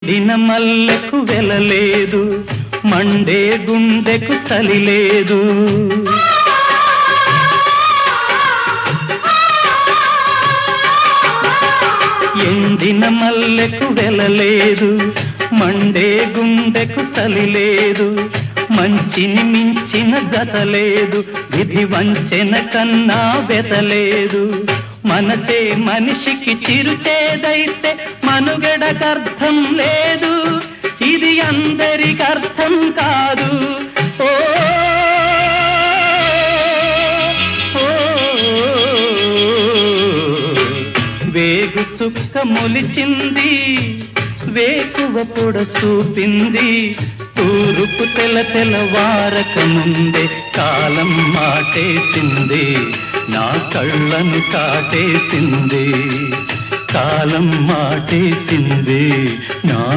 ఎండిన మల్లెకు వెలలేదు, మండే గుండెకు చలి లేదు. ఎండిన మల్లెకు వెలలేదు, మండే గుండెకు చలి లేదు. మంచిని మించిన గత లేదు, విధి వంచెన కన్నా బెతలేదు. మనసే మనిషికి చిరుచేదైతే మనుగడకర్థం లేదు, ఇది అందరికి అర్థం కాదు. ఓ వేగు చుక్క మొలిచింది, వేకువ పొడ చూపింది. తూరుపు తెలవారక ముందే కాలం మాటేసింది, నా కళ్ళను కాటేసింది. కాలం మాటేసింది, నా